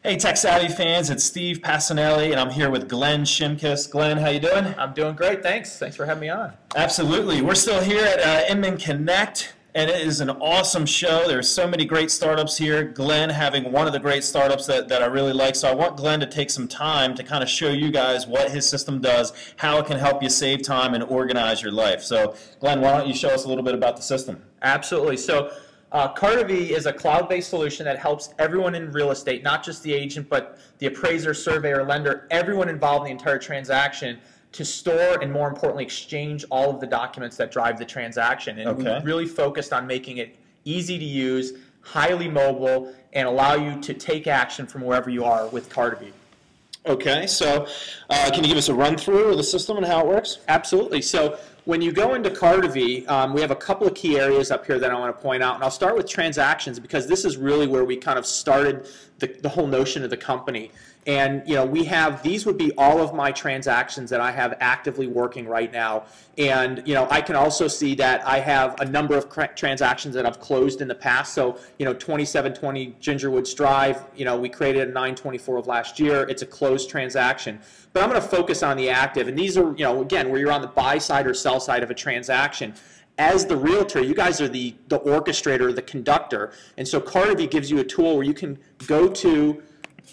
Hey, Tech Savvy fans, it's Steve Passanelli, and I'm here with Glenn Shimkus. Glenn, how you doing? I'm doing great, thanks. Thanks for having me on. Absolutely. We're still here at Inman Connect, and it is an awesome show. There's so many great startups here. Glenn having one of the great startups that I really like. So I want Glenn to take some time to kind of show you guys what his system does, how it can help you save time and organize your life. So Glenn, why don't you show us a little bit about the system? Absolutely. So Cartavi is a cloud-based solution that helps everyone in real estate, not just the agent, but the appraiser, surveyor, lender, everyone involved in the entire transaction, to store and, more importantly, exchange all of the documents that drive the transaction. And we really focused on making it easy to use, highly mobile, and allow you to take action from wherever you are with Cartavi. Okay, so can you give us a run-through of the system and how it works? Absolutely. So when you go into Cartavi, we have a couple of key areas up here that I want to point out, and I'll start with transactions because this is really where we kind of started the whole notion of the company. And we have, these would be all of my transactions that I have actively working right now. And I can also see that I have a number of transactions that I've closed in the past. So 2720 Gingerwoods Drive, we created a 924 of last year. It's a closed transaction. But I'm going to focus on the active. And these are, again, where you're on the buy side or sell side of a transaction. As the realtor, you guys are the orchestrator, the conductor. And so Cartavi gives you a tool where you can go to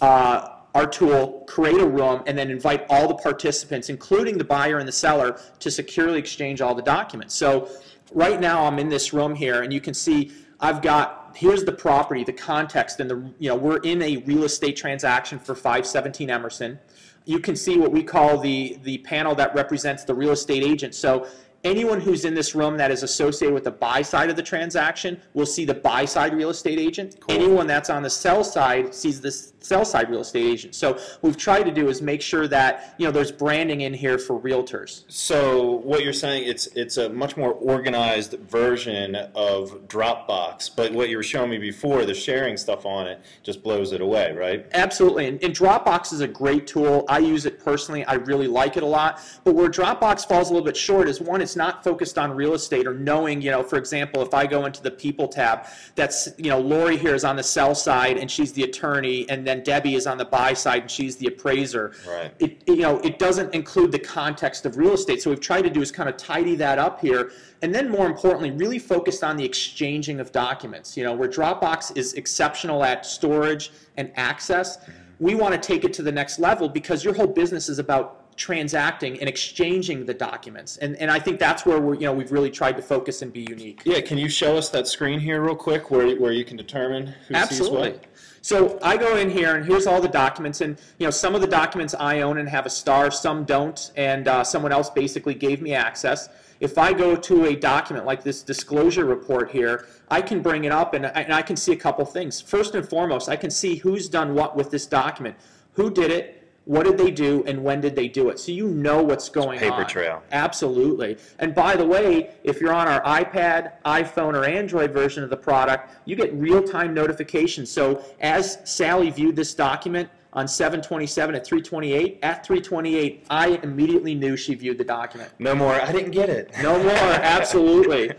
our tool, create a room, and then invite all the participants, including the buyer and the seller, to securely exchange all the documents. So right now I'm in this room here, and you can see I've got, here's the property, the context, and we're in a real estate transaction for 517 Emerson. You can see what we call the panel that represents the real estate agent. So anyone who's in this room that is associated with the buy side of the transaction will see the buy side real estate agent. Cool. Anyone that's on the sell side sees the sell side real estate agent. So what we've tried to do is make sure that there's branding in here for realtors. So what you're saying, it's a much more organized version of Dropbox, but what you were showing me before, the sharing stuff on it just blows it away, right? Absolutely, and Dropbox is a great tool. I use it personally. I really like it a lot. But where Dropbox falls a little bit short is, one, it's not focused on real estate or knowing, for example, if I go into the people tab, that's, Lori here is on the sell side and she's the attorney, and then Debbie is on the buy side and she's the appraiser. Right. It doesn't include the context of real estate. So what we've tried to do is kind of tidy that up here, and then more importantly, really focused on the exchanging of documents. Where Dropbox is exceptional at storage and access, we want to take it to the next level because your whole business is about transacting and exchanging the documents, and I think that's where we've really tried to focus and be unique. Yeah, can you show us that screen here real quick where you can determine who sees what? So I go in here and here's all the documents, and some of the documents I own and have a star, some don't, and someone else basically gave me access. If I go to a document like this disclosure report here, I can bring it up and I can see a couple things. First and foremost, I can see who's done what with this document, who did it, what did they do, and when did they do it? So you know what's going on. Paper trail. Absolutely. And by the way, if you're on our iPad, iPhone, or Android version of the product, you get real-time notifications. So as Sally viewed this document on 7/27 at 3:28, at 3:28, I immediately knew she viewed the document. No more, I didn't get it. No more, absolutely.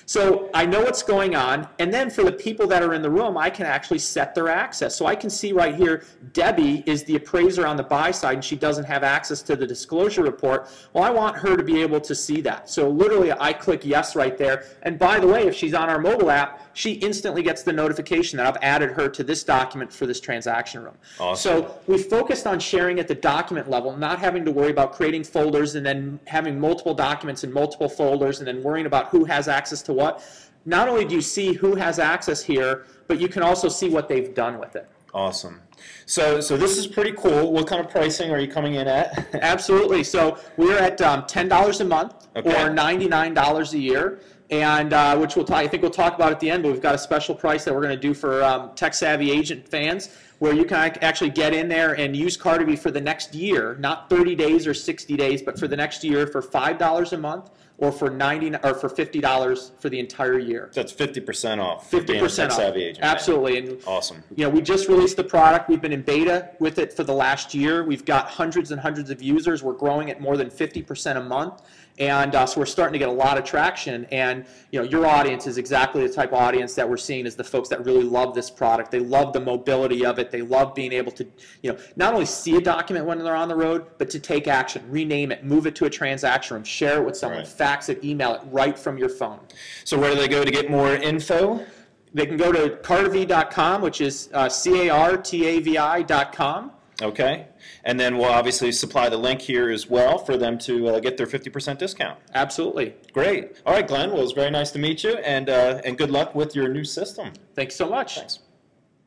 So I know what's going on, and then for the people that are in the room, I can actually set their access. So I can see right here, Debbie is the appraiser on the buy side, and she doesn't have access to the disclosure report. Well, I want her to be able to see that. So literally, I click yes right there. And by the way, if she's on our mobile app, she instantly gets the notification that I've added her to this document for this transaction room. Awesome. So we focused on sharing at the document level, not having to worry about creating folders and then having multiple documents in multiple folders and then worrying about who has access to what. Not only do you see who has access here, but you can also see what they've done with it. Awesome. So this is pretty cool. What kind of pricing are you coming in at? Absolutely. So we're at $10 a month or $99 a year. And which I think we'll talk about at the end, but we've got a special price that we're going to do for Tech Savvy agent fans, where you can actually get in there and use Cartavi for the next year, not 30 days or 60 days, but for the next year for $5 a month or for $50 for the entire year. That's 50% off. 50% off. Savvy agent. Absolutely. And, awesome. We just released the product. We've been in beta with it for the last year. We've got hundreds and hundreds of users. We're growing at more than 50% a month. And so we're starting to get a lot of traction. And your audience is exactly the type of audience that we're seeing is the folks that really love this product. They love the mobility of it. document. They love being able to, not only see a document when they're on the road, but to take action, rename it, move it to a transaction room, share it with someone, Right. fax it, email it right from your phone. So where do they go to get more info? They can go to cartavi.com, which is cartavi.com. Okay. And then we'll obviously supply the link here as well for them to get their 50% discount. Absolutely. Great. All right, Glenn. Well, it was very nice to meet you, and good luck with your new system. Thanks so much. Thanks.